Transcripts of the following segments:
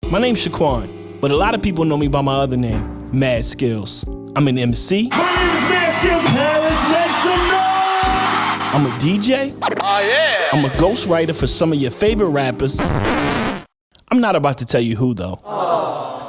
My name's Shaquan, but a lot of people know me by my other name, Mad Skillz. I'm an MC. My name is Mad Skillz. Paris, make some noise. I'm a DJ. Oh, yeah. I'm a ghostwriter for some of your favorite rappers. I'm not about to tell you who, though.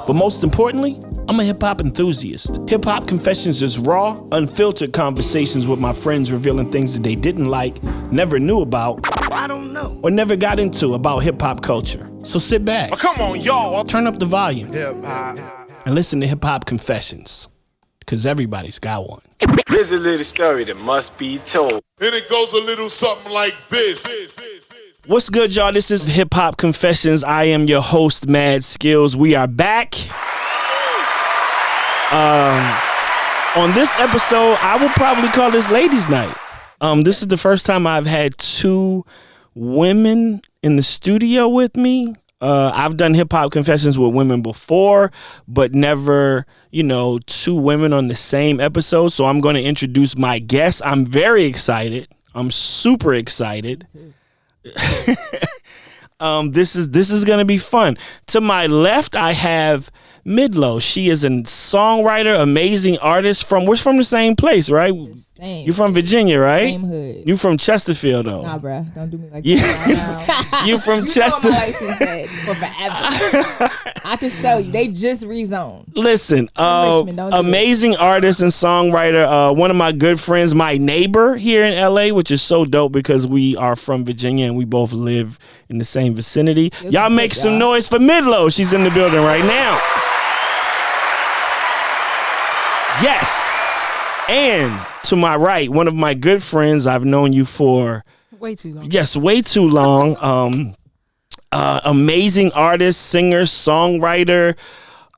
But most importantly, I'm a hip-hop enthusiast. Hip-hop confessions is raw, unfiltered conversations with my friends revealing things that they didn't like, never knew about, I don't know. or never got into about hip-hop culture. So sit back. Oh, come on, y'all. Turn up the volume. Hip-hop. And listen to hip-hop confessions. Because everybody's got one. Here's a little story that must be told. And it goes a little something like this. What's good, y'all? This is Hip Hop Confessions. I am your host, Mad Skillz. We are back. On this episode, I will probably call this Ladies' Night. This is the first time I've had two women in the studio with me. I've done Hip Hop Confessions with women before, but never, two women on the same episode. So I'm going to introduce my guest. I'm very excited. I'm super excited. This is gonna be fun. To my left, I have Midlo. She is a songwriter, amazing artist. We're from the same place, right? Same. You're from Virginia, right? Same hood. You from Chesterfield, though. Nah, bruh. Don't do me like Yeah. that. You from You Chester? know my license said for forever. I can show you. They just rezoned. Listen, Richmond, don't do amazing artist and songwriter. One of my good friends, my neighbor here in LA, which is so dope because we are from Virginia and we both live in the same vicinity. Skillz Y'all can make pick, some y'all. noise for Midlo. She's in the building right now. Yes. And to my right, one of my good friends, I've known you for way too long. Yes, way too long. Amazing artist, singer, songwriter,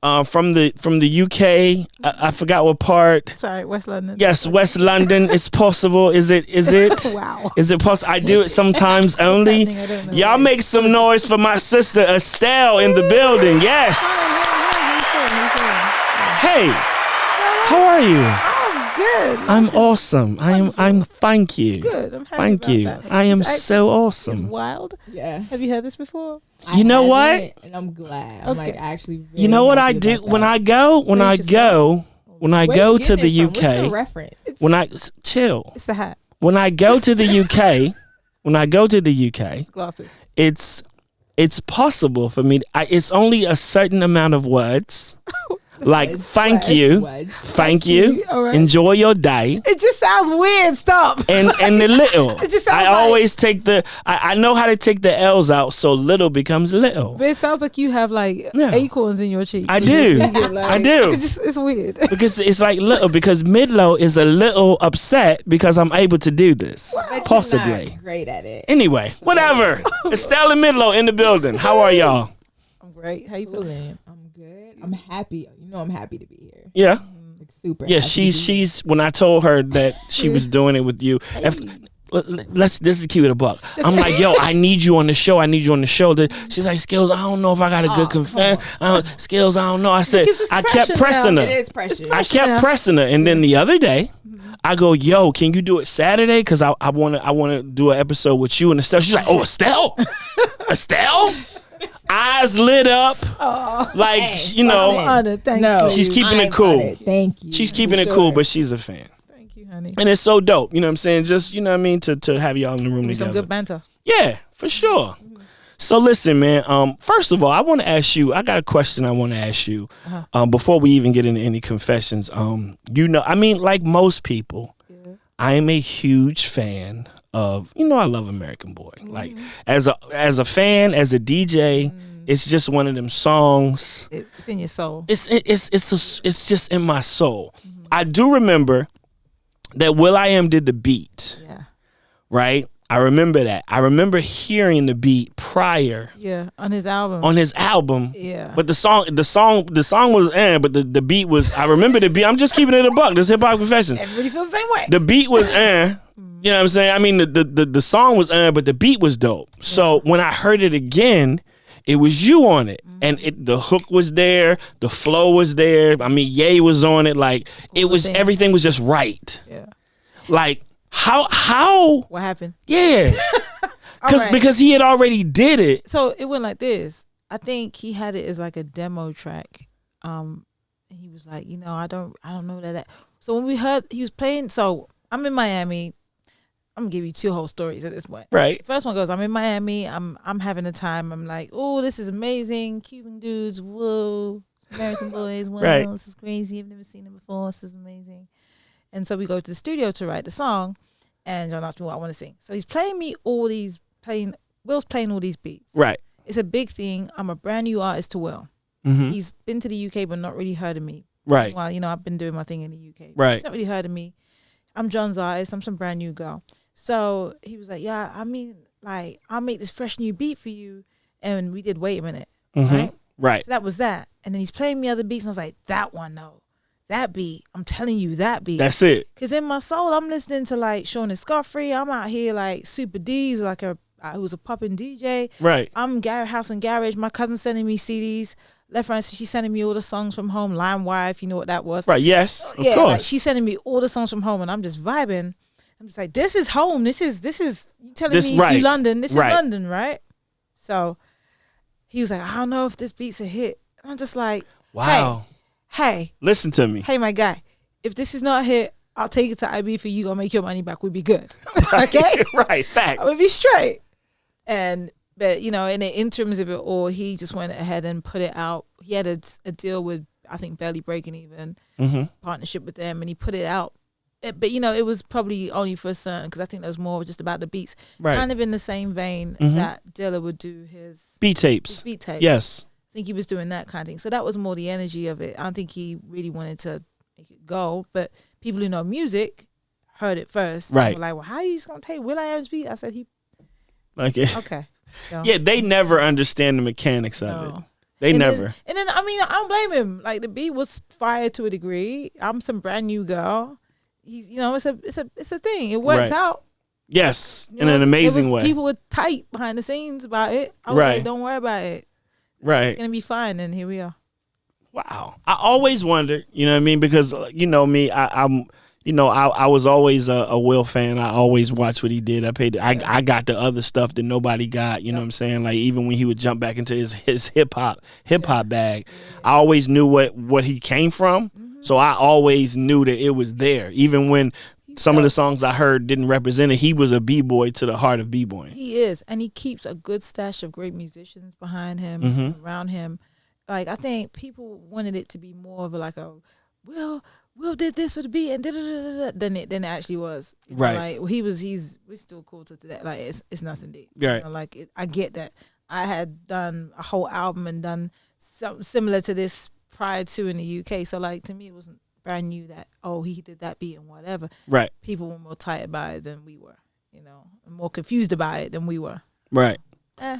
from the UK. I forgot what part. Sorry, West London. Yes, West London. It's possible. Is it? Wow. Is it possible? I do it sometimes only. happening? I don't know. Y'all make some noise for my sister Estelle in the building. Yes. Hey, how are you? I'm good. I'm awesome. I'm. Thank you. Good. I'm happy Thank about you. that. I am It's so It's awesome. wild. Yeah. Have you heard this before? You know what? haven't, and I'm glad. I'm Okay. like actually. Really You know what I happy do about when that. I go Where you to Where you the getting it from? What's the UK. reference? When I chill. It's the hat. When I go to the UK, Glasses. it's possible for me. It's only a certain amount of words. Like thank you, thank you, All right. enjoy your day. It just sounds weird. Stop. And the little. It just sounds I like- always take I know how to take the L's out, so little becomes little. But it sounds like you have like Yeah. acorns in your cheek. I do. I do. It's weird. Because it's like little, because Midlo is a little upset because I'm able to do this. But you're Possibly. not great at it. Anyway, whatever. Estelle Midlo in the building. How are y'all? I'm great. How you feeling? Feeling. I'm good. I'm happy. I'm happy to be here. Yeah. Like super. Yeah, happy to be she's when I told her that she was doing it with you. This is keep it a buck. I'm like, yo, I need you on the show. She's like, Skillz, I don't know if I got a good confession. Skillz, I don't know. I said, Because it's I kept pressure pressing now. her. It is pressure. I kept now. pressing her, and then the other day, I go, yo, can you do it Saturday? Because I wanna do an episode with you and Estelle. She's like, oh, Estelle, Estelle, eyes lit up, like Hey, I'm honored. Thank No, you. She's keeping I it am cool. honored. Thank you. she's keeping For it cool, sure. but she's a fan, Thank you, honey. and it's so dope. You know what I'm saying? Just to have y'all in the room Some together. good banter. Yeah, for sure. So listen, man. First of all, I want to ask you. I got a question I want to ask you before we even get into any confessions. Like most people, I am a huge fan of. I love American Boy. Like as a fan, as a DJ, it's just one of them songs. It's in your soul. It's just in my soul. I do remember that will.i.am did the beat. Yeah. Right. I remember that. I remember hearing the beat prior Yeah. On his album. on his album. Yeah. But the song was but the beat was. I remember the beat. I'm just keeping it a buck. This Hip Hop Confessions. Everybody feels the same way. The beat was You know what I'm saying? I mean the song was but the beat was dope. So when I heard it again, it was you on it, and the hook was there, the flow was there. I mean, Ye was on it. Like it was dance. everything was just right. Yeah. Like how? What happened? Yeah. All right. Because he had already did it. So it went like this. I think he had it as like a demo track. He was like, I don't know that. So when we heard he was playing, so I'm in Miami. I'm gonna give you 2 whole stories at this point. Right. The first one goes, I'm in Miami. I'm having a time. I'm like, oh, this is amazing. Cuban dudes, whoa. American boys, wow, Right. This is crazy. I've never seen it before. This is amazing. And so we go to the studio to write the song, and John asked me what I want to sing. So he's playing me Will's playing all these beats. Right. It's a big thing. I'm a brand new artist to Will. Mm-hmm. He's been to the UK but not really heard of me. Right. Well, I've been doing my thing in the UK. Right. He's not really heard of me. I'm John's artist. I'm some brand new girl. So he was like, yeah, I mean, like, I'll make this fresh new beat for you. And we did Wait a Minute. Mm-hmm. Right? Right. So that was that. And then he's playing me other beats, and I was like, that one, no. That beat, I'm telling you, that beat. That's it. Because in my soul, I'm listening to like Sean and Scoffrey. I'm out here like Super D's, like who was a poppin' DJ. Right. I'm House and Garage. My cousin's sending me CDs. Left right, she's sending me all the songs from home. LimeWire, if you know what that was. Right. Yes. Of Yeah, course. like she's sending me all the songs from home, and I'm just vibing. I'm just like, this is home. This is you telling This- me right. do London. This Right. is London, right? So he was like, I don't know if this beat's a hit. And I'm just like, Wow. hey, Listen to me. hey, my guy, if this is not a hit, I'll take it to IB for you. Gonna make your money back. We'll be good. Okay, Right. Facts. I would be straight. But in the interims of it all, he just went ahead and put it out. He had a deal with, I think, Barely Breaking Even, Mm-hmm. partnership with them, and he put it out. But it was probably only for a certain, because I think that was more just about the beats, Right. kind of in the same vein Mhm. that Dilla would do his Beat tapes. beat tapes. Yes. I think he was doing that kind of thing. So that was more the energy of it. I don't think he really wanted to make it go, but people who know music heard it first. Right. And were like, well, how are you just gonna take Will.i.am's beat? I said Like. okay. So, Yeah. They never understand the mechanics of it. no. They And never. Then I mean, I don't blame him. Like the beat was fire to a degree. I'm some brand new girl. He's it's a thing. It worked Right. out. Yes. You In know, an amazing way. People were tight behind the scenes about it. I was Right. like, don't worry about it. Right. It's gonna be fine. And here we are. Wow. I always wondered, you know what I mean? Because, me, I was always a Will fan. I always watched what he did. I got the other stuff that nobody got, you know what I'm saying? Like, even when he would jump back into his hip hop bag, I always knew what he came from. Mm-hmm. So I always knew that it was there. Even when some of the songs I heard didn't represent it, he was a B-boy to the heart of B-boying. He is, and he keeps a good stash of great musicians behind him, Mm-hmm. around him. Like, I think people wanted it to be more of Will did this with the beat and than it actually was. You know, Right. like we're still cool to today. Like it's nothing deep. Right. I get that. I had done a whole album and done something similar to this prior to in the UK. So like to me it wasn't brand new that he did that beat and whatever. Right. People were more tight about it than we were. And more confused about it than we were. Right. Eh.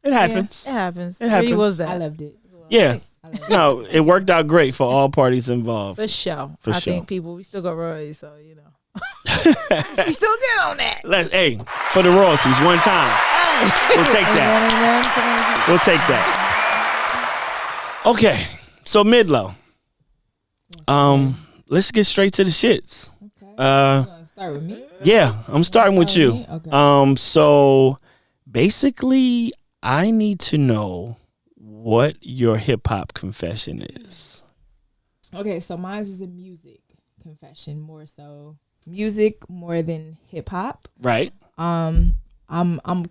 It happens. Yeah, it happens. It It really happens. was that. I loved it. Yeah. I loved it. No, it worked out great for all parties involved. For sure. For I sure. think we still got royalties, so we still good on that. Hey, for the royalties, one time. We'll take that. Amen, amen. Come on. We'll take that. Okay, so Midlo. Let's get straight to the shits. Okay. You wanna start with me? Yeah, I'm starting with start you. with me? Okay. So basically, I need to know what your hip hop confession is. Okay, so mine is a music confession, more so music more than hip hop. Right. I'm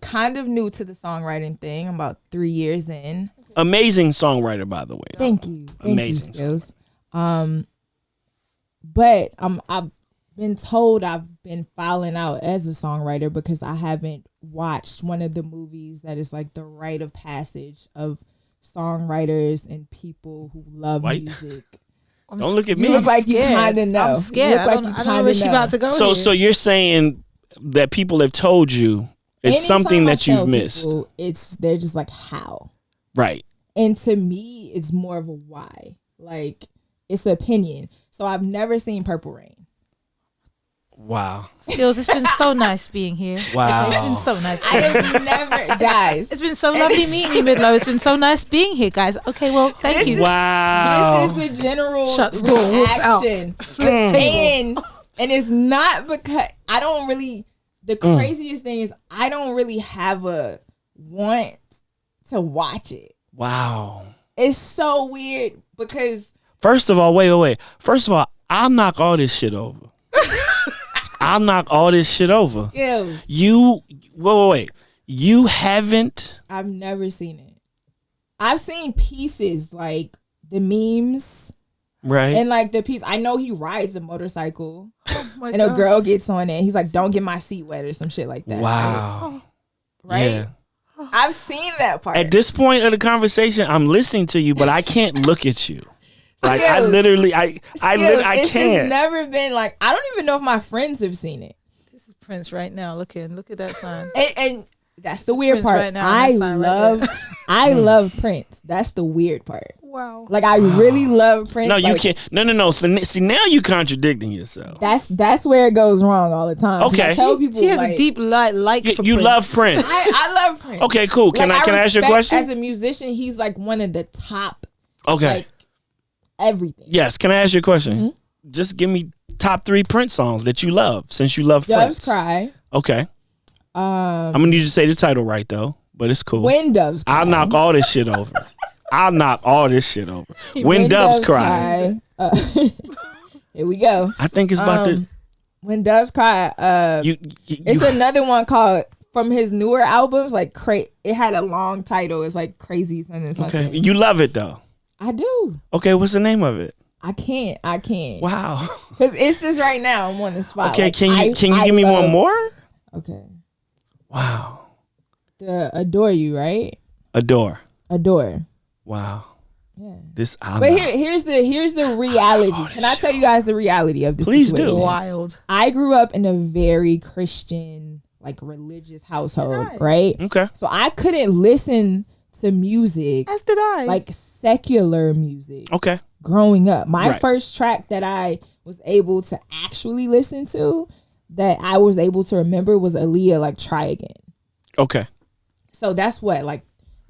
kind of new to the songwriting thing. I'm about 3 years in. Amazing songwriter, by the way. Thank you. Amazing Thank you, Skillz. But I've been told I've been filing out as a songwriter because I haven't watched one of the movies that is like the rite of passage of songwriters and people who love Why- music. Don't look at me. You look like you kind of know. I'm scared. You look like I you don't know kinda where she about to go. So you're saying that people have told you it's something Anytime I that you've tell missed. people, they're just like, how? Right. And to me, it's more of a why. Like, it's an opinion. So I've never seen Purple Rain. Wow. Skillz, it's been so nice being here. Wow. It's been so nice. I have never, guys. It's been so lovely meeting you, Midlo. It's been so nice being here, guys. Okay, well, thank you. Wow. This is the general Shuts door, whoops out. reaction. Flips table. And it's not because I don't really. The craziest thing is I don't really have a want to watch it. Wow. It's so weird because First of all, wait. First of all, I'll knock all this shit over. I'll knock all this shit over. Skillz. You wait. You haven't. I've never seen it. I've seen pieces like the memes Right. and like the piece. I know he rides a motorcycle My and a God. girl gets on it. He's like, "Don't get my seat wet" or some shit like that. Wow. Right? Yeah. I've seen that part. At this point of the conversation, I'm listening to you, but I can't look at you. Like I Skillz. literally, I It's can't. just never been like. I don't even know if my friends have seen it. This is Prince right now. Look at that sign. And that's the weird Prince part. right now, I that sign right love, there. I love Prince. That's the weird part. Wow. Like I really love Prince. No, you Like, can't. No. So see, now you contradicting yourself. That's where it goes wrong all the time. 'Cause Okay. I tell people She has like, a deep like for You Prince. love Prince. I love Prince. Okay, cool. Can Like, I ask you a respect question? As a musician, he's like one of the top. Okay. Like everything. Yes. Can I ask you a question? Mm-hmm. Just give me top 3 Prince songs that you love since you love Doves Prince. Cry. Okay. I'm gonna need you to say the title right though, but it's cool. When Doves Cry. I'll knock all this shit over. I'll knock all this shit over. When Doves Cry. Here we go. I think it's about When Doves Cry. you It's another one called from his newer albums. Like it had a long title. It's like Crazy something. okay. You love it though. I do. Okay, what's the name of it? I can't. Wow. Because it's just right now I'm on the spot. Okay, Like, can you I give me one love- more? Okay. Wow. The Adore You, right? Adore. Adore. Wow. Yeah. This album. But here's the reality. Can I tell you guys the reality of this Please do. situation? Wild. I grew up in a very Christian, like religious household, right? Okay. So I couldn't listen to music, As did I. like secular music, Okay. growing up. My Right. first track that I was able to actually listen to, that I was able to remember, was Aaliyah, like Try Again. Okay. So that's what, like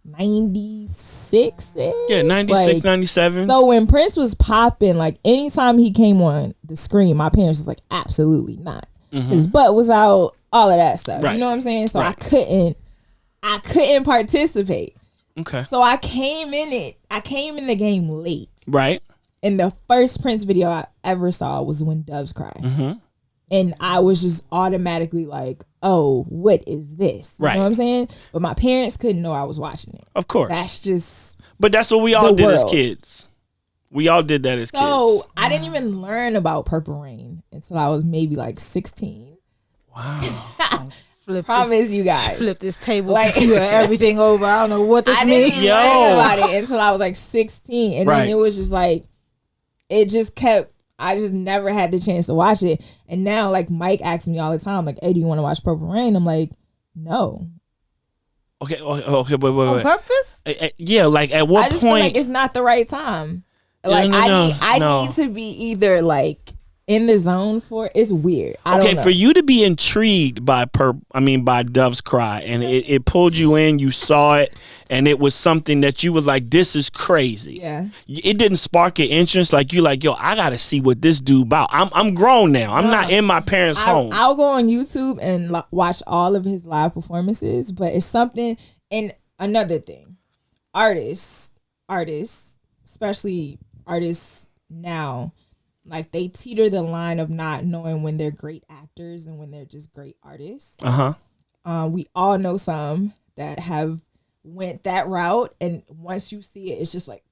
96? Yeah, 96, 97. So when Prince was popping, like anytime he came on the screen, my parents was like, absolutely not. His butt was out, all of that stuff. Right. You know what I'm saying? So Right. I couldn't participate. Okay. So I came in the game late. Right. And the first Prince video I ever saw was When Doves Cry. Mm-hmm. And I was just automatically like, oh, what is this? You Right. know what I'm saying? But my parents couldn't know I was watching it. Of course. That's just But that's what we all the did as world. kids. We all did that as so kids. I didn't even learn about Purple Rain until I was maybe like 16. Wow. Promise you guys. Flip this table, Like- computer, everything over. I don't know what this I didn't means. even Yo. learn about it until I was like 16. And Right. then it was just like, it just kept, I just never had the chance to watch it. And now like Mike asks me all the time, like, hey, do you want to watch Purple Rain? I'm like, no. Okay. Wait. On purpose? Yeah, like at what I just feel point? like it's not the right time. No, Like no, I no. need to be either like in the zone for it. It's weird. I don't know. For you to be intrigued by by Doves Cry, and it pulled you in, you saw it, and it was something that you was like, this is crazy. Yeah. It didn't spark your interest, like you like, yo, I gotta see what this dude about. I'm grown now. I'm not in my parents' home. I'll go on YouTube and watch all of his live performances, but it's something. And another thing, artists, especially artists now, like they teeter the line of not knowing when they're great actors and when they're just great artists. We all know some that have went that route, and once you see it, it's just like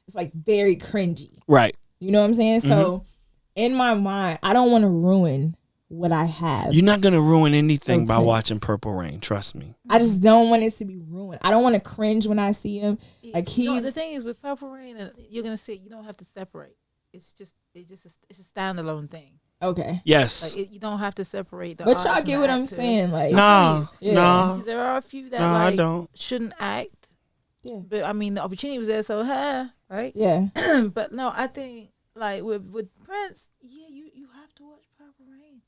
it's like very cringy. Right. You know what I'm saying? So in my mind, I don't want to ruin what I have. You're not gonna ruin anything Of by Prince. watching Purple Rain. Trust me. I just don't want it to be ruined. I don't want to cringe when I see him. Like No, he's the thing is with Purple Rain, you're gonna see. You don't have to separate. It's a standalone thing. okay. Yes. Like you don't have to separate the. But artist y'all from get the what I'm actor. saying? Like Nah. Yeah. Nah. 'Cause there are a few that No, I like don't. shouldn't act. Yeah. But I mean, the opportunity was there, so right? Yeah. But no, I think like with Prince, yeah, you have to watch Purple Rain.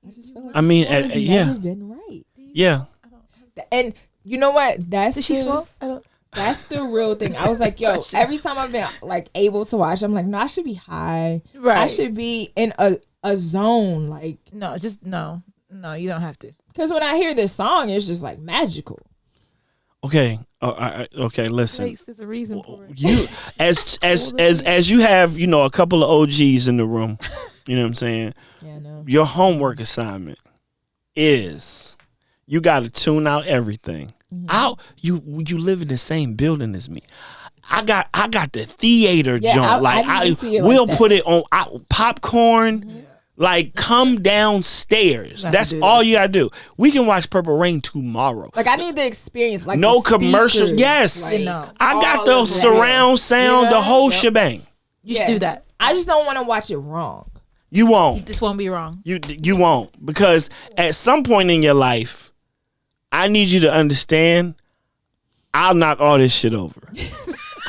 I just feel like I mean, it's yeah. never been right. Yeah. And you know what? That's Did she the- smoke? I don't. That's the real thing. I was like, yo, every time I've been like able to watch, I'm like, no, I should be high. Right. I should be in a zone. Like, No, just no, you don't have to. because when I hear this song, it's just like magical. Okay. Okay. Listen. Place, there's a reason for it. You as you have, a couple of OGs in the room. You know what I'm saying? Yeah, I know. Your homework assignment is you got to tune out everything. You live in the same building as me. I got the theater joint. We'll put it on popcorn. Like, come downstairs. That's all you gotta do. We can watch Purple Rain tomorrow. Like, I need the experience. Like, no the commercial. speakers, Yes, like, I got the surround sound, the whole shebang. You should do that. I just don't want to watch it wrong. You won't. This won't be wrong. You won't, because at some point in your life, I need you to understand. I'll knock all this shit over.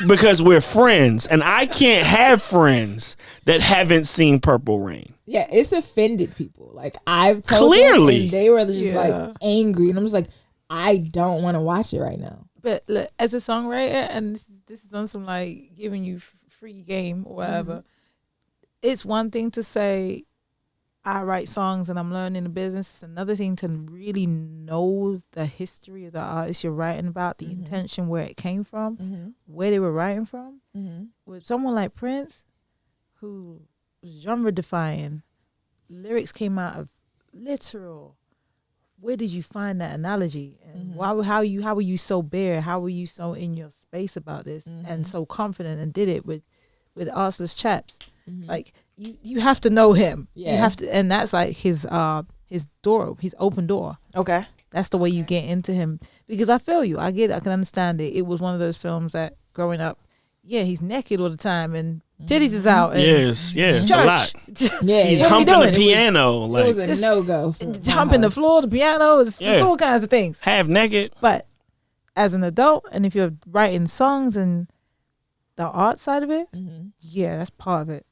Because we're friends, and I can't have friends that haven't seen Purple Rain. Yeah, it's offended people. Like, I've told them, and they were just like angry, and I'm just like, I don't want to watch it right now. But look, as a songwriter, and this is on some like giving you free game or whatever. It's one thing to say, I write songs and I'm learning the business. It's another thing to really know the history of the artist you're writing about, the intention, where it came from, where they were writing from. With someone like Prince, who was genre defying, lyrics came out of literal. Where did you find that analogy? And how were you so bare? How were you so in your space about this and so confident and did it with arseless chaps? Like, you have to know him. Yeah. You have to, and that's like his door, his open door. Okay. That's the way you get into him. Because I feel you. I get it. I can understand it. It was one of those films that growing up, he's naked all the time and titties is out. And yes, a lot. He's what humping the piano. It was a no-go. Humping the floor, the piano, it's all kinds of things. Half naked. But as an adult, and if you're writing songs and the art side of it, that's part of it.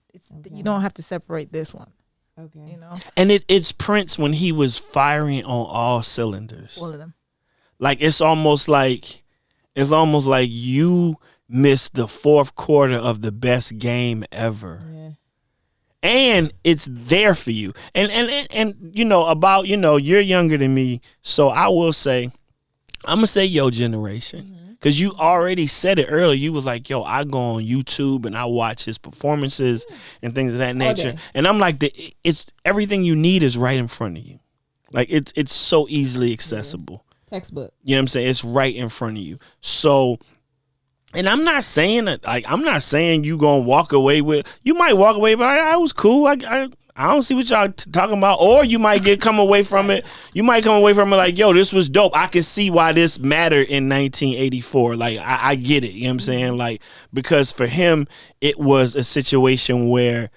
You don't have to separate this one. Okay. And it's Prince when he was firing on all cylinders. All of them. Like, it's almost like you missed the fourth quarter of the best game ever. Yeah. And it's there for you. And you're younger than me, so I will say, I'm gonna say your generation. Because you already said it earlier. You was like, I go on YouTube and I watch his performances and things of that nature. Okay. And I'm like, it's everything you need is right in front of you. Like, it's so easily accessible. Textbook. You know what I'm saying? It's right in front of you. So, and I'm not saying that, like, I'm not saying you gonna walk away with, you might walk away, but I was cool. I don't see what y'all talking about. Or you might come away from it. You might come away from it like, this was dope. I can see why this mattered in 1984. Like, I get it. You know what I'm saying? Like, because for him, it was a situation where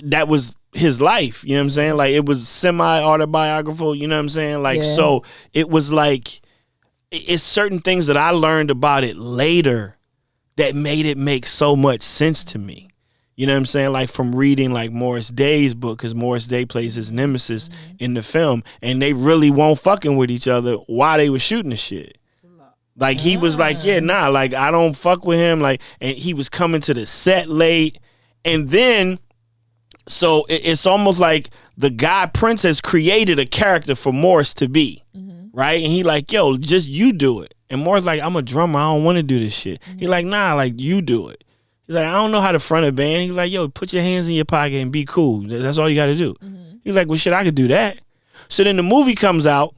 that was his life. You know what I'm saying? Like, it was semi-autobiographical. You know what I'm saying? Like, so it was like, it's certain things that I learned about it later that made it make so much sense to me. You know what I'm saying? Like, from reading like Morris Day's book, because Morris Day plays his nemesis in the film, and they really won't fucking with each other while they were shooting the shit. Like, he was like, like, I don't fuck with him. Like, and he was coming to the set late. And then, so it's almost like the guy Prince has created a character for Morris to be. Right? And he like, just you do it. And Morris like, I'm a drummer. I don't want to do this shit. He like, nah, like, you do it. He's like, I don't know how to front a band. He's like, put your hands in your pocket and be cool. That's all you got to do. He's like, well, shit, I could do that. So then the movie comes out,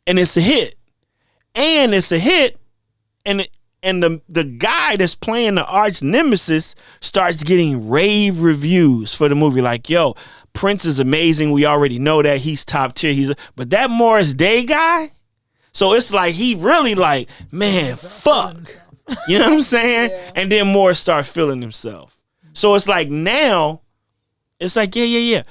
and it's a hit. And it's a hit, and the guy that's playing the arch nemesis starts getting rave reviews for the movie. Like, Prince is amazing. We already know that. He's top tier. But that Morris Day guy, so it's like he really like, man, fuck. You know what I'm saying? Yeah. And then Morris starts feeling himself. So it's like now, it's like, I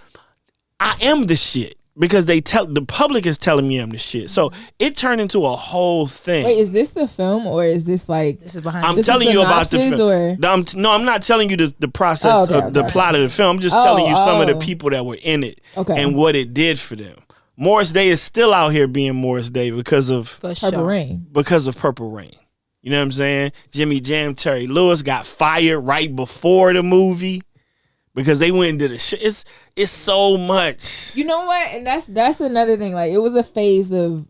am the shit. Because the public is telling me I'm the shit. So it turned into a whole thing. Wait, is this the film or is this like... This is behind I'm telling you about the film. No, I'm not telling you the process of the plot of the film. I'm just telling you some of the people that were in it and what it did for them. Morris Day is still out here being Morris Day because of Purple Rain. Because of Purple Rain. You know what I'm saying? Jimmy Jam, Terry Lewis got fired right before the movie because they went and did a shit. It's so much. You know what? And that's another thing. Like, it was a phase of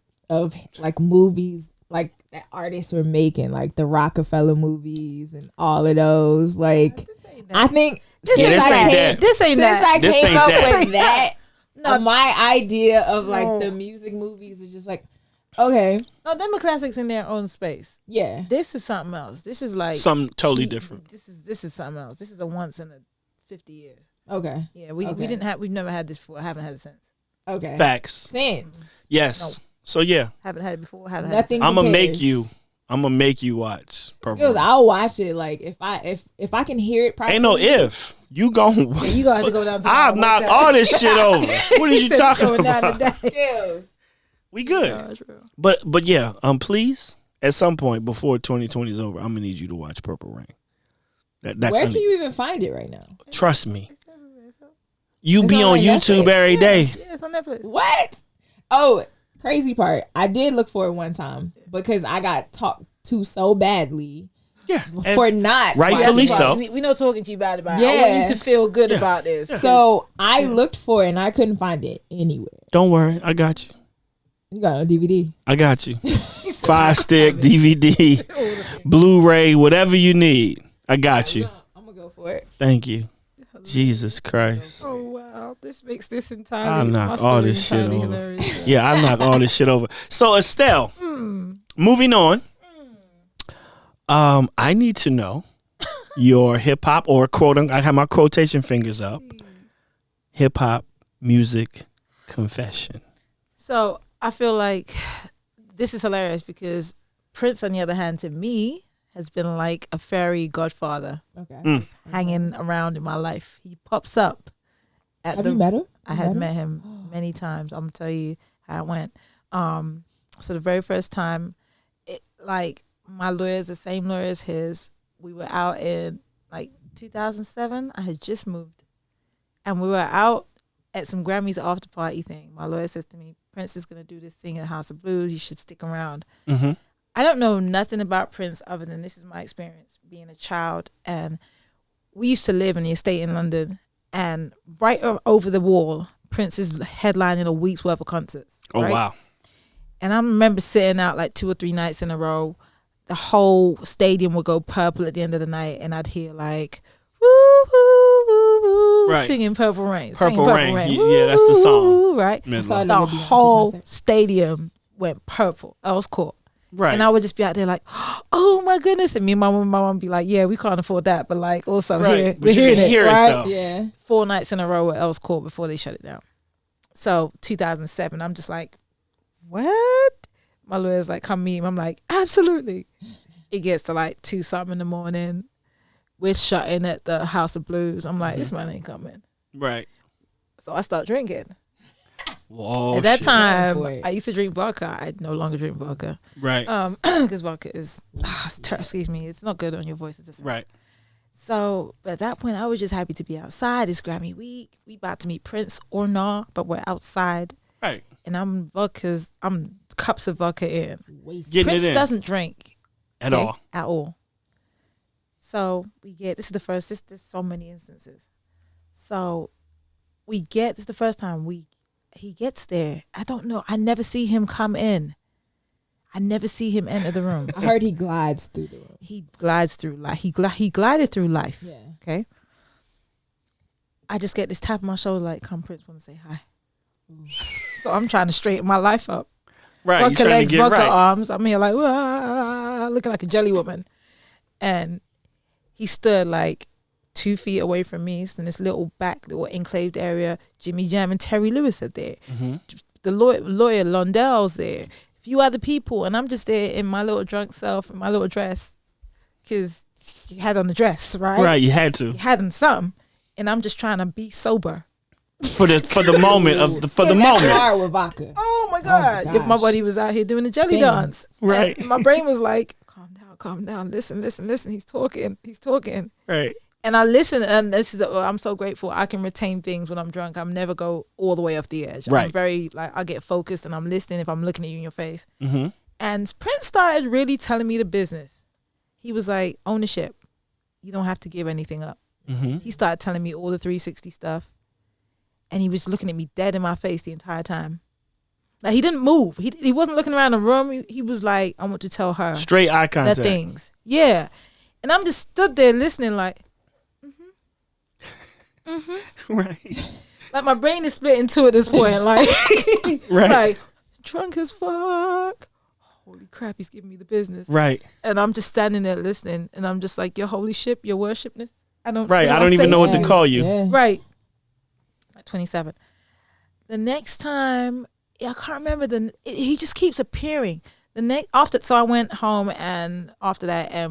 like movies, like that artists were making, like the Rockefeller movies and all of those. Like, I think This ain't that. This ain't since that. I This came ain't up that. with that, my idea of like the music movies is just like, okay, No, them are classics in their own space. yeah, This is something else. This is like Something totally different. This is something else. This is a once in a 50 years. okay, Yeah, we've never had this before. I haven't had it since. okay. Facts. Since Yes. So yeah, Haven't had it before. Haven't nothing. I'm gonna compares. make you watch Purple Skillz, Rain. I'll watch it. Like if I can hear it properly. Ain't no if. You gon' You gonna have to go down to I'll knock all this shit over. What is you talking going down about? today. Skillz. We good. But yeah, please, at some point before 2020 is over, I'm gonna need you to watch Purple Rain. That's Where gonna- can you even find it right now? trust me. You It's be on on like YouTube Netflix. every day. Yeah, it's on Netflix. What? Oh, crazy part. I did look for it one time because I got talked to so badly Yeah. for not rightfully watching so. We know talking to you about it. I Yeah. want you to feel good about this. So I looked for it and I couldn't find it anywhere. Don't worry, I got you. You got it on DVD. I got you. 5-stick, DVD, Blu-ray, whatever you need. I got you. I'm gonna go for it. Thank you. Jesus Christ. Oh wow, this makes this I'll entirely. knock my all story this shit entirely over. hilarious. Yeah, I knock all this shit over. So Estelle, moving on. I need to know your hip hop or quote. I have my quotation fingers up. Hip hop music confession. So I feel like this is hilarious because Prince, on the other hand, to me, has been like a fairy godfather Okay. hanging around in my life. He pops up at Have you met him? I had met him many times. I'm gonna tell you how it went. So the very first time, my lawyer's the same lawyer as his. We were out in like 2007. I had just moved, and we were out at some Grammys after party thing. My lawyer says to me, "Prince is gonna do this thing at House of Blues. You should stick around." Mm-hmm. I don't know nothing about Prince other than this is my experience being a child. And we used to live in the estate in London, and right over the wall, Prince is headlining a week's worth of concerts. Oh right? wow. And I remember sitting out like 2 or 3 nights in a row. The whole stadium would go purple at the end of the night, and I'd hear like woo woo woo woo Right. singing Purple Rain. Purple singing Rain. Yeah, that's the Woo, song. woo, woo, right? Midlo. saw it. The Beyonce whole concert. stadium went purple. Earls Court. Right. And I would just be out there like, oh my goodness. And me and my mom would be like, yeah, we can't afford that. But like also Right. here, But we're you hearing can it, hear it, right? though. Yeah. 4 nights in a row at Earls Court before they shut it down. So 2007, I'm just like, what? My lawyer's like, come meet him. I'm like, absolutely. It gets to like 2 something in the morning. We're shutting at the House of Blues. I'm like, this man ain't coming. Right. So I start drinking. Whoa. At that shit. time, for it. I used to drink vodka. I no longer drink vodka. Right. Because vodka is, excuse me, it's not good on your voice. It's Right. So at that point, I was just happy to be outside. It's Grammy week. We about to meet Prince or not, but we're outside. Right. And I'm cups of vodka in. Wasted. Getting Prince it in doesn't drink at okay, all. At all. So this is the first. There's so many instances. So this is the first time he gets there. I don't know. I never see him come in. I never see him enter the room. I heard he glides through the room. He glides through life. He glided through life. Yeah. Okay. I just get this tap on my shoulder like, come Prince, want to say hi. So I'm trying to straighten my life up. Right. You Vodka trying to legs, get vodka right. arms. I'm here like, wah, looking like a jelly woman. And he stood like 2 feet away from me. It's in this little enclaved area. Jimmy Jam and Terry Lewis are there. Mm-hmm. The lawyer Londell's there. A few other people. And I'm just there in my little drunk self, in my little dress. Because she had on the dress, right? Right. You had to He had on some. And I'm just trying to be sober. for the moment for the moment. Hard with vodka. Oh my God. gosh. My buddy was out here doing the jelly Spin. dance. Right. And my brain was like, calm down. Listen. He's talking. Right. And I listen, and I'm so grateful. I can retain things when I'm drunk. I'm never go all the way off the edge. Right. I'm very, I get focused and I'm listening if I'm looking at you in your face. Mm-hmm. And Prince started really telling me the business. He was like, ownership. You don't have to give anything up. Mm-hmm. He started telling me all the 360 stuff. And he was looking at me dead in my face the entire time. Like, he didn't move. He wasn't looking around the room. He was like, I want to tell her Straight eye the contact. things. Yeah. And I'm just stood there listening like, Right. like my brain is split in two at this point. Like, Right. like, drunk as fuck. Holy crap, he's giving me the business. Right. And I'm just standing there listening. And I'm just like, your holy ship, your worshipness. I don't even know what to call you. Yeah. Right. Like 27. The next time, I can't remember he just keeps appearing. So I went home, and after that,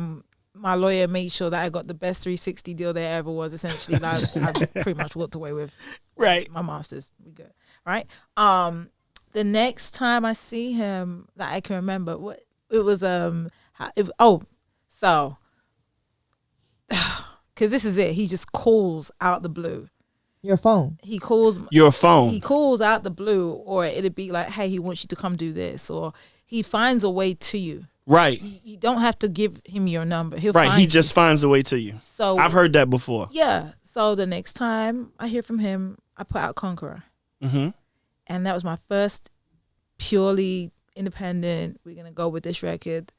my lawyer made sure that I got the best 360 deal there ever was. Essentially, I pretty much walked away with Right. my master's. We good, right? The next time I see him that I can remember, because this is it. He just calls out the blue. Your phone. He calls Your phone. He calls out the blue, or it'd be like, hey, he wants you to come do this, or he finds a way to you. Right. You don't have to give him your number. He'll Right. find He just finds a way to you. So I've heard that before. Yeah. So the next time I hear from him, I put out Conqueror. Mm-hmm. And that was my first purely independent, we're going to go with this record.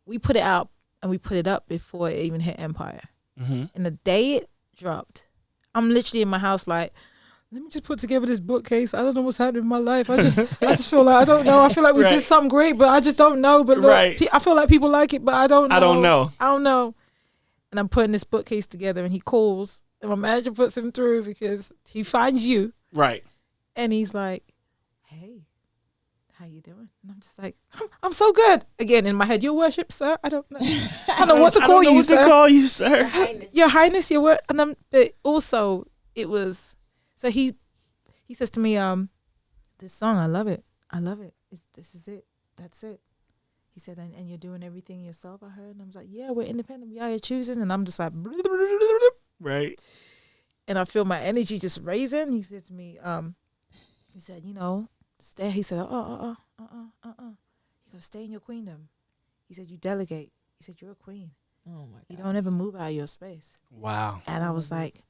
We put it out and we put it up before it even hit Empire. Mm-hmm. And the day it dropped, I'm literally in my house like, let me just put together this bookcase. I don't know what's happening in my life. I just feel like, I don't know. I feel like we Right. did something great, but I just don't know. But look, Right. I feel like people like it, but I don't know. I don't know. I don't know. And I'm putting this bookcase together, and he calls, and my manager puts him through because he finds you. Right. And he's like, hey, how you doing? And I'm just like, I'm so good. Again, in my head, your worship, sir. I don't know. I don't know what to call you, sir. to call you, sir. Your Highness, your word. And but also it was, so he says to me, this song, I love it. I love it. This is it. That's it. He said, and you're doing everything yourself, I heard. And I was like, yeah, we're independent. We are here choosing. And I'm just like, Right. and I feel my energy just raising. He said to me, he said, stay. He said, He goes, stay in your queendom. He said, you delegate. He said, you're a queen. Oh my god. You don't ever move out of your space. Wow. And I was like,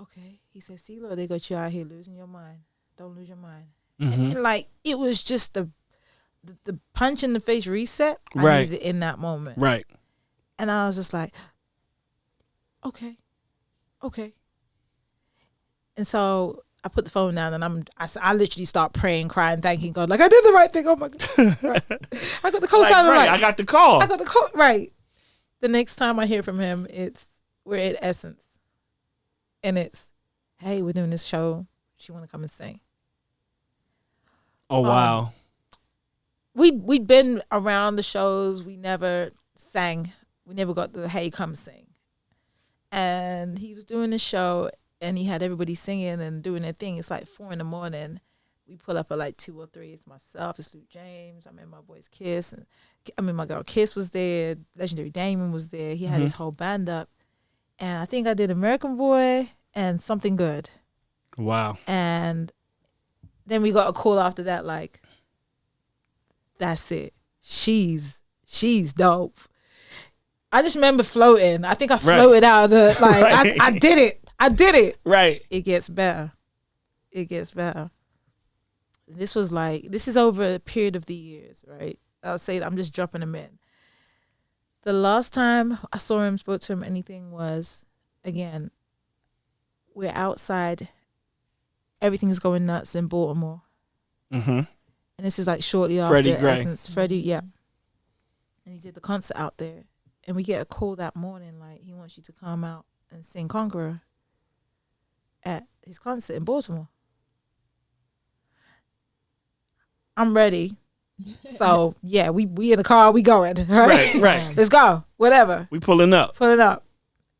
okay. He said, see, look, they got you out here losing your mind. Don't lose your mind. Mm-hmm. And like, it was just the punch in the face reset I Right. needed in that moment. Right. And I was just like, okay. And so I put the phone down, and I literally start praying, crying, thanking God. Like, I did the right thing. Oh my God. Right. I got the cosign. Right. I got the call. I got the call. Right. The next time I hear from him, we're at Essence. And it's, hey, we're doing this show. She want to come and sing. Oh, wow. We'd been around the shows. We never sang. We never got the, hey, come sing. And he was doing the show, and he had everybody singing and doing their thing. It's like 4 a.m. We pull up at like 2 or 3. It's myself, it's Luke James. I mean, my boys Kiss. My girl Kiss was there. Legendary Damon was there. He had his whole band up. And I think I did American Boy and Something Good. Wow. And then we got a call after that, like, that's it. She's dope. I just remember floating. I think I floated out of the, like, Right. I did it. Right. It gets better. This is over a period of the years, right? I'll say that I'm just dropping them in. The last time I saw him, spoke to him, anything was, again, we're outside. Everything's going nuts in Baltimore. Mm-hmm. And this is like shortly after Freddie Gray. Essence. Freddie, yeah. And he did the concert out there. And we get a call that morning, like, he wants you to come out and sing Conqueror at his concert in Baltimore. I'm ready. So, yeah, we in the car, we going. Right. Let's go. Whatever. We pulling up. Pull it up.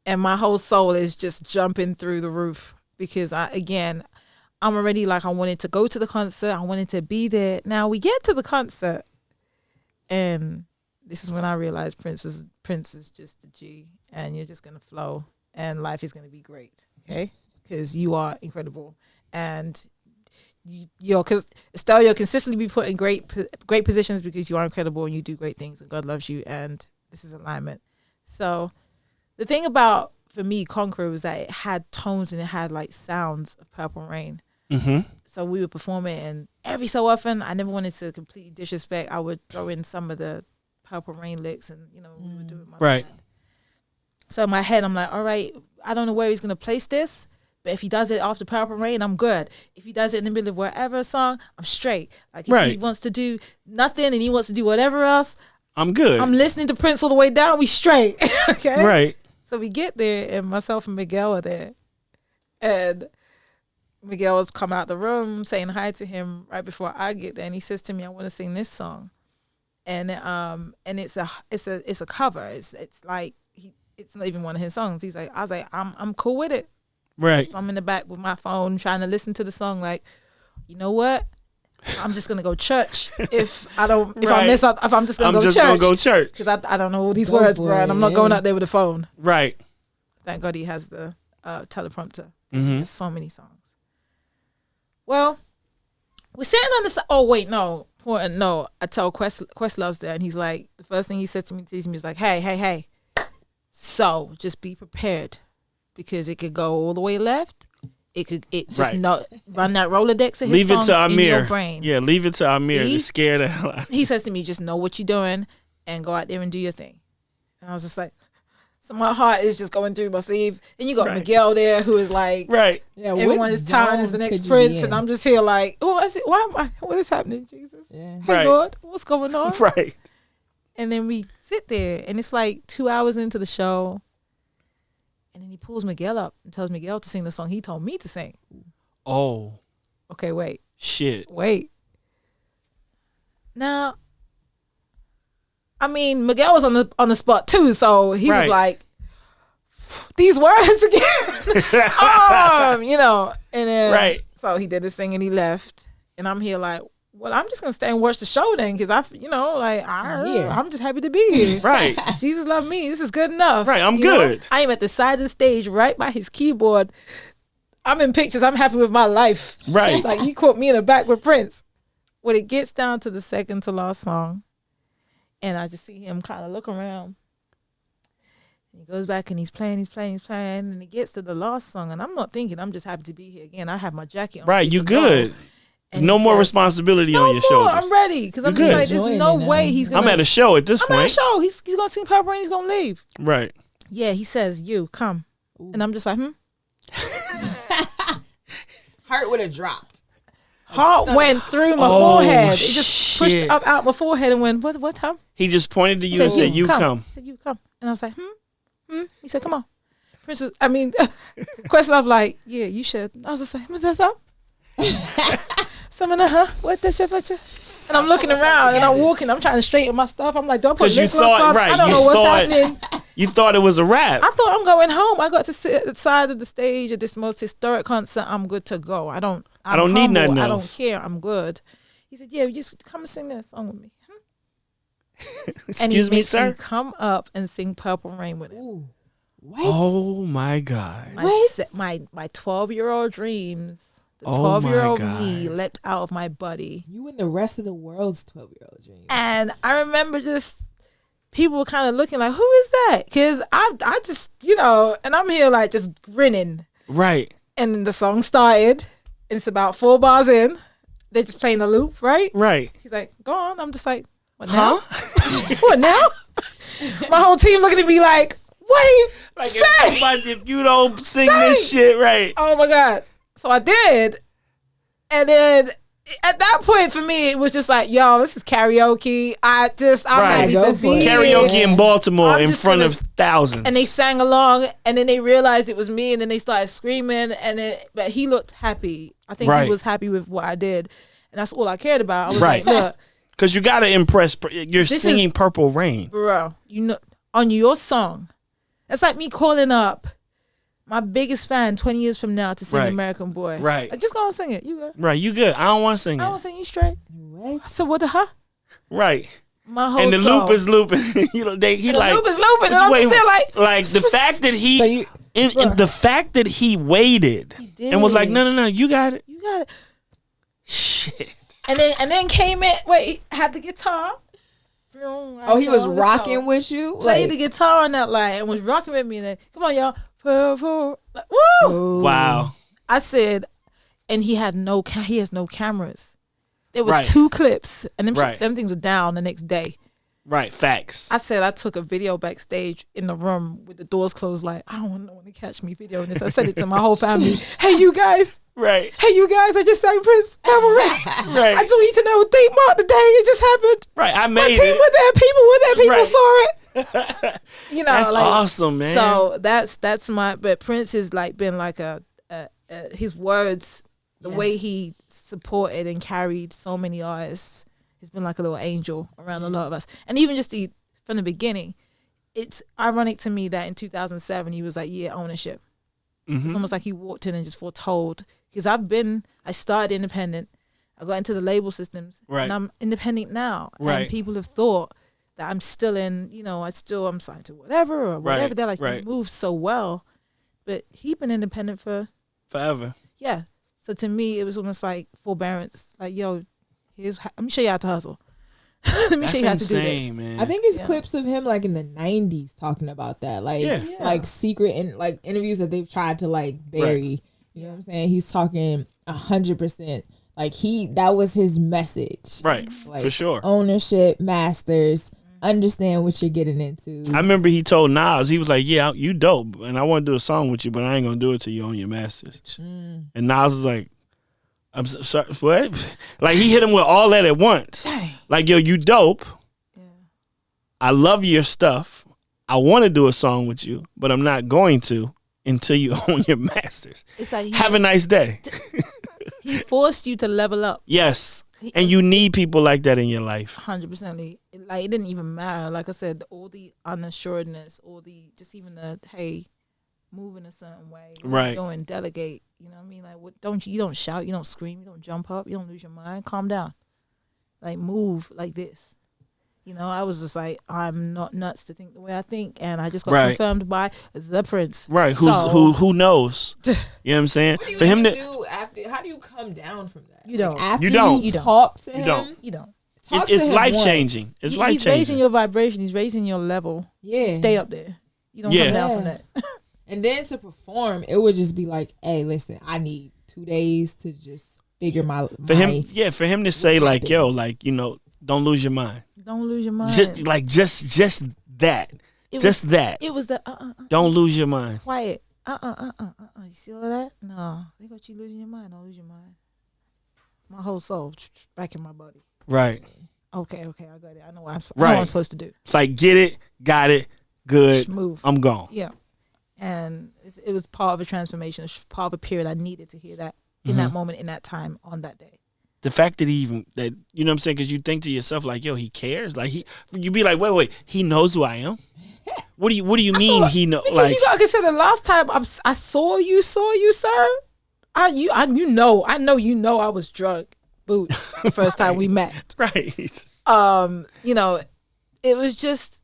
And my whole soul is just jumping through the roof because, I'm already like, I wanted to go to the concert. I wanted to be there. Now we get to the concert, and this is when I realized Prince is just a G, and you're just going to flow, and life is going to be great, okay? Because you are incredible. And because Estelle, you'll consistently be put in great positions because you are incredible and you do great things, and God loves you, and this is alignment. So the thing about, for me, Conqueror was that it had tones and it had like sounds of Purple Rain. Mm-hmm. So we would perform it, and every so often, I never wanted to completely disrespect. I would throw in some of the Purple Rain licks, and we would do it. Right. Band. So in my head, I'm like, all right, I don't know where he's gonna place this, but if he does it after Purple Rain, I'm good. If he does it in the middle of whatever song, I'm straight. Like if he wants to do nothing and he wants to do whatever else, I'm good. I'm listening to Prince all the way down. We straight. Okay. Right. So we get there, and myself and Miguel are there, and Miguel has come out the room saying hi to him right before I get there, and he says to me, "I want to sing this song," and it's a cover. It's like it's not even one of his songs. I was like, I'm cool with it. Right. So I'm in the back with my phone trying to listen to the song. Like, you know what? I'm just gonna go church if I mess up. If I'm just gonna go church because I don't know all these words, bro, and I'm not going out there with a phone. Right. Thank God he has the teleprompter. Mm-hmm. He has so many songs. Well, we're sitting on the. Oh wait, no. No, I tell Questlove's there, and he's like, the first thing he said to me, he was like, hey. So just be prepared, because it could go all the way left. It just not run that Rolodex of his songs in your brain. Yeah, leave it to Amir to scare the hell out. He says to me, just know what you're doing and go out there and do your thing. And I was just like, so my heart is just going through my sleeve. And you got Miguel there, who is like, right. Yeah, everyone is tired as the next Prince, and I'm just here like, what is happening, Jesus? Yeah. Hey Lord, what's going on? Right. And then we sit there, and it's like 2 hours into the show, and then he pulls Miguel up and tells Miguel to sing the song he told me to sing. Oh. Okay, wait. Shit. Wait. Now, I mean, Miguel was on the spot too, so he was like, these words again. And then so he did his thing and he left. And I'm here like, well, I'm just gonna stay and watch the show then, because I'm just happy to be here. Right. Jesus loved me. This is good enough. Right, I'm good. I am at the side of the stage, right by his keyboard. I'm in pictures. I'm happy with my life. Right. Like he caught me in the back with Prince. When it gets down to the second to last song, and I just see him kind of look around. And he goes back and he's playing, and it gets to the last song, and I'm not thinking, I'm just happy to be here again. I have my jacket on. Right, you good. No more responsibility on your shoulders. I'm ready, because I'm just like, there's no way he's gonna. I'm at a show at this point. I'm at a show. He's gonna sing Purple Rain. He's gonna leave. Right. Yeah, he says, "You come," and I'm just like, Heart would have dropped. Heart went through my forehead. It just pushed up out my forehead and went, what time? He just pointed to you and said, "You come." He said, "You come," and I was like, He said, "Come on." Questlove like, "Yeah, you should." I was just like, "What's that up?" Someone, what the shit? And I'm looking around and I'm walking. I'm trying to straighten my stuff. I'm like, don't put lip gloss on. I don't know what's happening. You thought it was a rap. I thought I'm going home. I got to sit at the side of the stage at this most historic concert. I'm good to go. I don't need nothing else. I don't care. I'm good. He said, "Yeah, just come and sing that song with me." Excuse me, sir. Me come up and sing Purple Rain with him. Ooh. What? Oh my God. My 12-year-old dreams. The 12-year-old me leapt out of my body. You and the rest of the world's 12-year-old dreams. And I remember just people were kind of looking like, who is that? Because I just, and I'm here like just grinning. Right. And then the song started. And it's about 4 bars in. They're just playing a loop, right? Right. He's like, go on. I'm just like, what now? What now? My whole team looking at me like, what are you saying? If you don't sing this shit right. Oh my God. So I did. And then at that point for me, it was just like, yo, this is karaoke. I'm happy to be here. Karaoke in Baltimore in front of thousands. And they sang along, and then they realized it was me, and then they started screaming. But he looked happy. I think he was happy with what I did. And that's all I cared about. I was like, look. Because you got to impress. You're singing Purple Rain. Bro, on your song. It's like me calling up my biggest fan 20 years from now to sing American Boy. Right. Just go and sing it. You good. Right, you good. I don't want to sing it. I don't want to sing you straight. What? So what the Right. My whole and the song. loop is looping. The loop is looping, and I'm still like the fact that he the fact that he waited and was like, no, you got it. You got it. Shit. And then came in. Wait, had the guitar. Oh, he was rocking with you. Played the guitar on that line and was rocking with me. And then, come on, y'all. Woo! Wow. I said, and he has no cameras. There were Right. 2 clips, and them, Right. them things were down the next day. Right. Facts. I said I took a video backstage in the room with the doors closed. Like, I don't want no one to catch me videoing this. I said it to my whole family. Hey, you guys. Right. Hey, you guys. I just sang Prince. Right. I just want you to know, they marked the day it just happened. Right. I My made team it. were there. People were there. People Right. saw it. You know, That's like, awesome, man. So that's my. But Prince has like been like his words, the way he supported and carried so many artists. He's been like a little angel around a lot of us, and even just from the beginning, it's ironic to me that in 2007 he was like, ownership. Mm-hmm. It's almost like he walked in and just foretold. Because I started independent, I got into the label systems, Right. and I'm independent now. Right. And people have thought that I'm still in, I'm signed to whatever or whatever. Right. They're like, Right. you move so well, but he been independent for Forever. yeah. So to me, it was almost like forbearance. Like, yo, let me show you how to hustle. Let me That's show you how to do insane, this. man. I think it's clips of him like in the 90s talking about that, like like secret and like interviews that they've tried to like bury. Right. You know what I'm saying? He's talking 100%. Like that was his message. Right. Like, For sure. Ownership, masters, understand what you're getting into. I remember he told Nas, he was like, yeah, you dope, and I want to do a song with you, but I ain't going to do it till you own your masters. And Nas was like, I'm sorry, what? Like, he hit him with all that at once. Dang. Like, yo, you dope. I love your stuff. I want to do a song with you, but I'm not going to until you own your masters. It's like Have a nice day. he forced you to level up. Yes. And you need people like that in your life. 100%. Like, it didn't even matter. Like I said, all the unassuredness, just even the, hey, move in a certain way. Right. Go and delegate. You know what I mean? Like, you don't shout, you don't scream, you don't jump up, you don't lose your mind. Calm down. Like, move like this. You know, I was just like, I'm not nuts to think the way I think, and I just got confirmed by the Prince. Right. So, Who knows? You know what I'm saying? What do you For him to do after? How do you come down from that? You don't. Like, after You don't. You talk to him. You don't. You don't. Talk to it's him life once. changing. It's life He's raising changing. your vibration. He's raising your level. Yeah. Stay up there. You don't Yeah. come down from that. And then to perform, it would just be like, hey, listen, I need 2 days to just figure my For him to say like, yo, like, don't lose your mind. Don't lose your mind. Just that. That. It was the Don't lose your mind. quiet. You see all of that? No, they got you losing your mind. Don't lose your mind. My whole soul back in my body. Right. Okay, I got it. I know what I'm supposed to do. It's like, get it, got it, good. Just move. I'm gone. Yeah, and it was part of a transformation. Part of a period. I needed to hear that in that moment, in that time, on that day. The fact that you know what I'm saying, because you think to yourself like, yo, he cares. Like you be like, wait, he knows who I am. What do you mean he know? Because Like, you got to consider the last time I saw you, sir. I know I was drunk, boot. The first time we met, right. It was just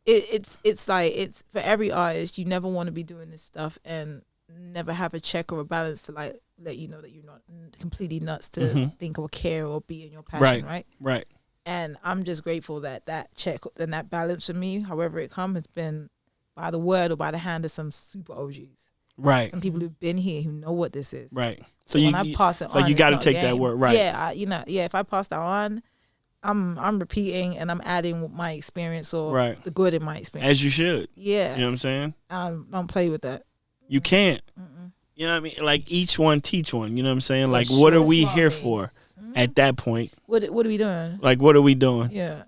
it's like it's for every artist. You never want to be doing this stuff and never have a check or a balance to like let you know that you're not completely nuts to think or care or be in your passion, right? And I'm just grateful that check and that balance for me, however it comes, has been by the word or by the hand of some super OGs. Right. Some people who've been here who know what this is. Right. So when I pass it on, you got to it's take not a that game. word. Right. Yeah. If I pass that on, I'm repeating and I'm adding my experience or the good in my experience. As you should. Yeah. You know what I'm saying? Don't play with that. You can't. You know what I mean? Like, each one teach one. You know what I'm saying? Like, what are we here for at that point? What are we doing? Like, what are we doing? Yeah.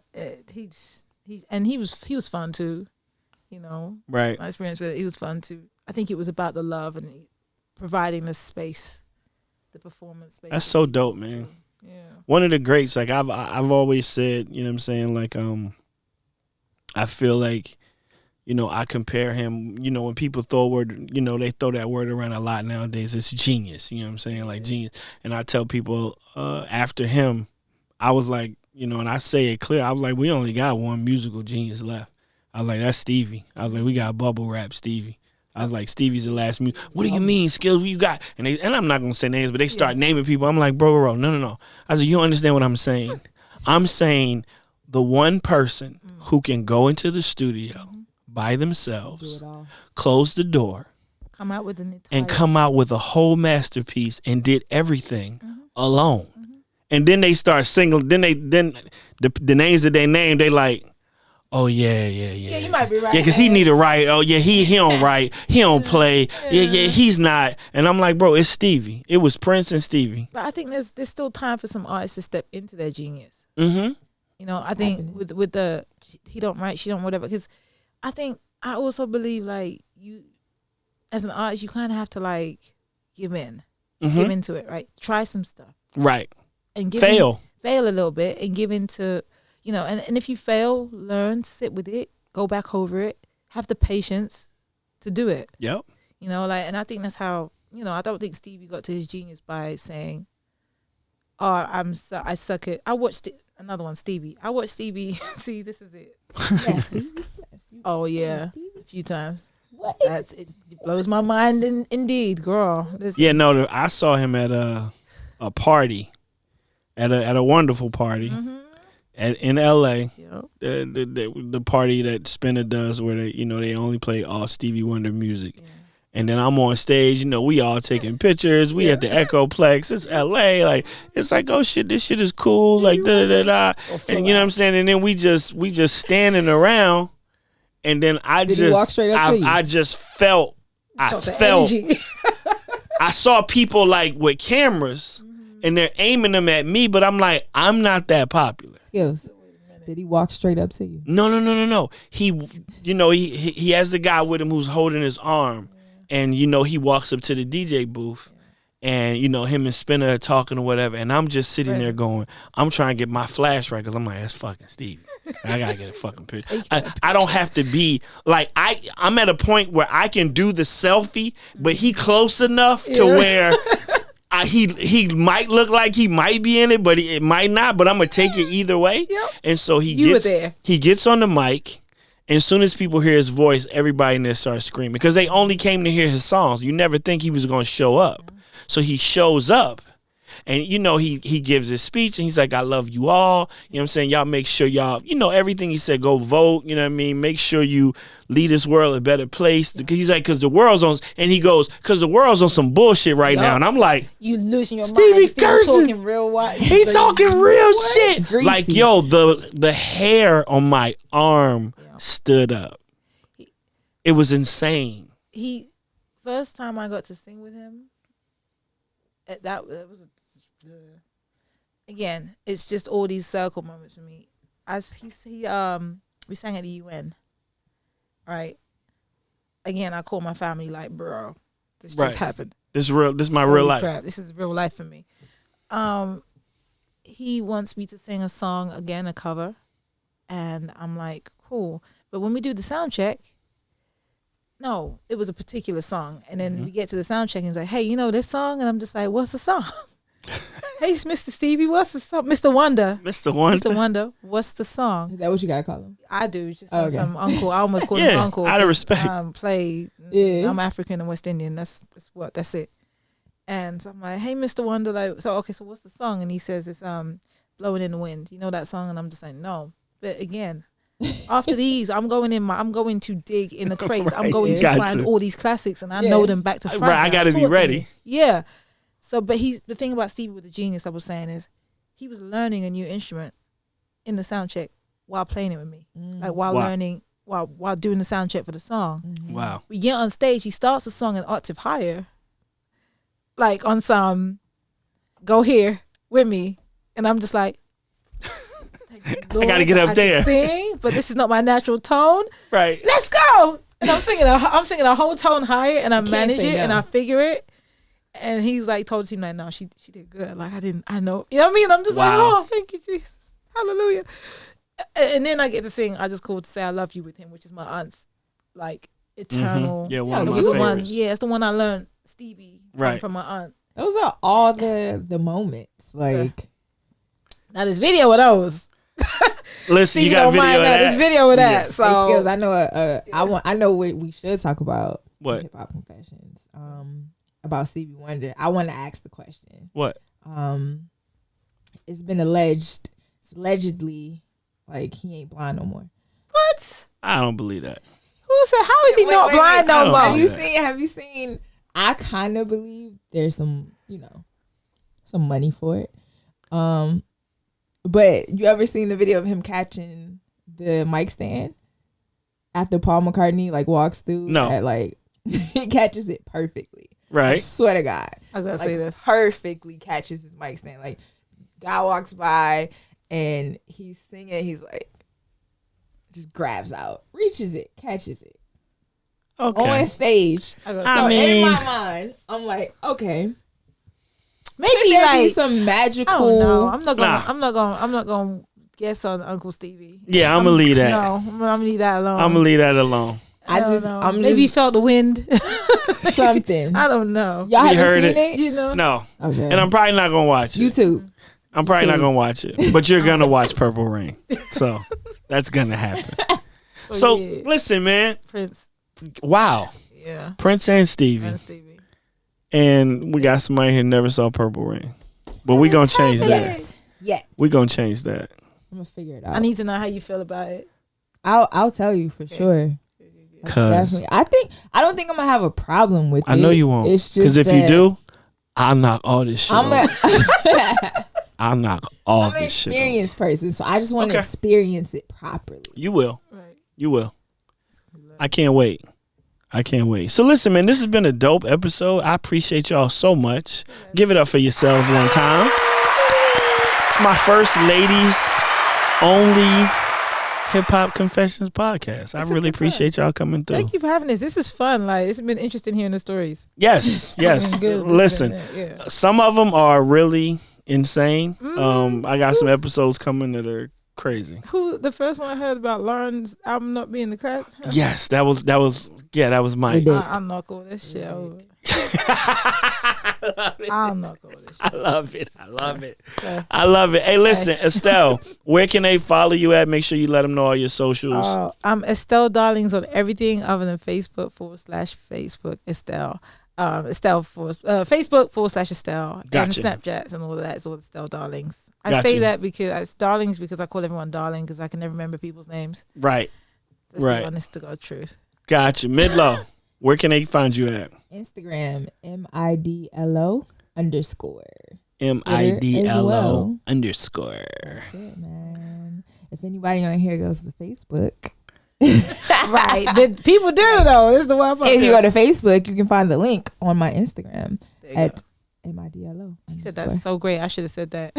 He was fun too. You know. Right. My experience with it, he was fun too. I think it was about the love and providing the space, the performance space. That's so dope, man. Yeah. One of the greats, like I've always said, you know what I'm saying? Like, I feel like, I compare him, when people throw a word, they throw that word around a lot nowadays. It's genius, you know what I'm saying? Like genius. And I tell people, after him, I was like, and I say it clear, I was like, we only got one musical genius left. I was like, that's Stevie. I was like, we got bubble rap Stevie. I was like, Stevie's the last music. What do you mean, Skillz? What you got? And I'm not going to say names, but they start naming people. I'm like, bro, no. I said, you don't understand what I'm saying. I'm saying the one person who can go into the studio by themselves, close the door, come out with a whole masterpiece and did everything alone. and then they start singing. Then the names that they name, they like, oh yeah. Yeah, you might be right. Yeah, because he need to write. Oh yeah, he don't write. He don't play. Yeah, he's not. And I'm like, bro, it's Stevie. It was Prince and Stevie. But I think there's still time for some artists to step into their genius. Mm-hmm. You know, I think with the he don't write, she don't whatever. Because I also believe like you, as an artist, you kind of have to like give into it, right? Try some stuff, right? And fail a little bit, and give into, you know, and if you fail, learn, sit with it, go back over it, have the patience to do it. Yep. You know, like, and I think that's how, you know, I don't think Stevie got to his genius by saying, "Oh, I suck at." I watched another one, Stevie. I watched Stevie. See, this is it. Yeah, Stevie. Oh yeah, a few times. What? It blows my mind. Indeed, girl. Yeah, no, I saw him at a party, at a wonderful party, in L.A. Yep. The party that Spinner does, where they only play all Stevie Wonder music. Yeah. And then I'm on stage, we all taking pictures. We at the Echoplex. It's LA. Like, it's like, oh shit, this shit is cool. Like, da. And you know what I'm saying? And then we just standing around. And then Did he walk straight up to you? I just felt. I saw people like with cameras, and they're aiming them at me, but I'm like, I'm not that popular. Skillz. Did he walk straight up to you? No. He has the guy with him who's holding his arm. And, he walks up to the DJ booth and, him and Spinner are talking or whatever. And I'm just sitting there going, I'm trying to get my flash right because I'm like, that's fucking Stevie. I got to get a fucking picture. I don't have to be like, I'm at a point where I can do the selfie, but he close enough to where he might look like he might be in it, but it might not. But I'm going to take it either way. Yep. And so he gets on the mic. And as soon as people hear his voice, everybody in there starts screaming because they only came to hear his songs. You never think he was going to show up. So he shows up and, he gives his speech and he's like, I love you all. You know what I'm saying? Y'all make sure y'all, everything he said, go vote. You know what I mean? Make sure you lead this world a better place. He's like, because the world's on, and he goes, because the world's on some bullshit right now. And I'm like, you losing your Stevie mind. Stevie talking real white. He talking real shit. Greasy. Like, yo, the hair on my arm stood up. It was insane. First time I got to sing with him, that was again, it's just all these circle moments for me. We sang at the UN, right? Again, I call my family like, bro, this just happened. This is my real life. Crap, this is real life for me. He wants me to sing a song again, a cover, and I'm like, cool. But when we do the sound check, no, it was a particular song. And then we get to the sound check and he's like, hey, this song? And I'm just like, what's the song? Hey, Mr. Stevie, what's the song? Mr. Wonder, what's the song? Is that what you gotta call him? I do. Just some uncle. I almost call him uncle. Out of respect. I'm African and West Indian. That's it. And so I'm like, hey, Mr. Wonder, so what's the song? And he says it's Blowing in the Wind. You know that song? And I'm just like, no. But again, after these, I'm going to dig in the crates. I'm going to find all these classics, and I know them back to front. Right, I got to be ready. Yeah. So, but the thing about Stevie with the genius I was saying is, he was learning a new instrument in the sound check while playing it with me, like while learning, while doing the sound check for the song. Wow. We get on stage, he starts the song an octave higher, like on some, go here with me, and I'm just like, I gotta get up there. Sing, but this is not my natural tone. Right. Let's go. And I'm singing a whole tone higher, and I manage it, and I figure it. And he was like, told the team like, no, she did good. Like I know. You know what I mean? I'm just like, oh, thank you, Jesus, hallelujah. And then I get to sing. I just called to say I love you with him, which is my aunt's like eternal. Yeah, one of my favorites. It's the one I learned Stevie from my aunt. Those are all the moments. Like now, there's video of those. Listen, you got video of that. There's video of that. Yeah. So Skillz, I know. I know what we should talk about. What? Hip Hop Confessions. About Stevie Wonder. I want to ask the question. What? It's been allegedly, like he ain't blind no more. What? I don't believe that. Who said? How is he not blind no more? Have you seen? I kind of believe there's some, some money for it. But you ever seen the video of him catching the mic stand after Paul McCartney like walks through? No. At, like he catches it perfectly. I Right. swear to God. I gotta Like, say this. perfectly catches his mic stand. Like guy walks by and he's singing. He's like, just grabs out, reaches it, catches it Okay. on stage. I gotta So I say, mean- in my mind, I'm like, okay, maybe could there be like some magical? I don't know. I'm not gonna. Nah. I'm not gonna guess on Uncle Stevie. Yeah, I'm gonna leave that. No, I'm gonna leave that alone. I'm gonna leave that alone. I don't just, know. I'm Maybe he just felt the wind. something. I don't know. Y'all You haven't heard seen it. it? You know. No, Okay. and I'm probably not gonna watch it. YouTube. I'm probably not too. gonna watch it, but you're gonna watch Purple Rain, so that's gonna happen. So yeah. listen, man. Prince. Wow, Yeah. Prince and Stevie, And Stevie. and we got somebody here never saw Purple Rain, but we gonna change that. Yes. Yes. We gonna change that. I'm gonna figure it out. I need to know how you feel about it. I'll tell you for sure. Cause Definitely. I don't think I'm gonna have a problem with it. I know you won't. It's just Because if you that do, I'll knock all this shit I'm off. a I'll knock all I'm an this shit off. experienced person, so I just want to Okay. experience it properly. You will. Right. You will. I can't wait. I can't wait. So listen, man, this has been a dope episode. I appreciate y'all so much. Give it up for yourselves one time. It's my first ladies only hip hop confessions podcast. I It's a really good appreciate y'all coming through. Thank you for having this. This is fun. Like it's been interesting hearing the stories. Yes, yes. Good. Listen, Yeah. some of them are really insane. Mm-hmm. I got some episodes coming that are crazy. Who the first one I heard about Lauren's album not being the class? Yes, that was Mike. We did. I'll knock all this shit over. I'll knock all this shit. I love it. I love it. So, I love it. Hey, listen, Estelle, where can they follow you at? Make sure you let them know all your socials. I'm Estelle Darlings on everything other than Facebook /Facebook Estelle. Estelle Facebook /Estelle Gotcha. and Snapchats and all of that is all Estelle Darlings. I Gotcha. say that because it's Darlings because I call everyone darling because I can never remember people's names. Right. That's Right. the honest to God truth. Gotcha. Midlow, where can they find you at? Instagram MIDLO_. MIDLO_. Shit, man. If anybody on here goes to Facebook, Right, but people do though. This is the one. if you go to Facebook, you can find the link on my Instagram There you at MIDLO. He said that's so great. I should have said that.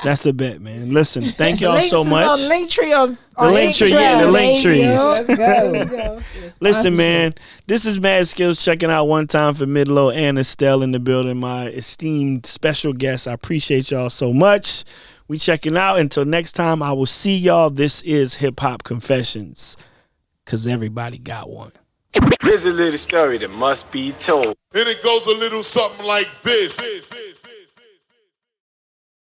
That's a bet, man. Listen, thank y'all Links so is much. on Linktree on The Linktree, yeah, the Linktrees. Let's There go. you go. Listen, man, this is Mad Skillz checking out one time for Midlow and Estelle in the building, my esteemed special guests. I appreciate y'all so much. We checking out. Until next time, I will see y'all. This is Hip Hop Confessions, because everybody got one. Here's a little story that must be told. And it goes a little something like this.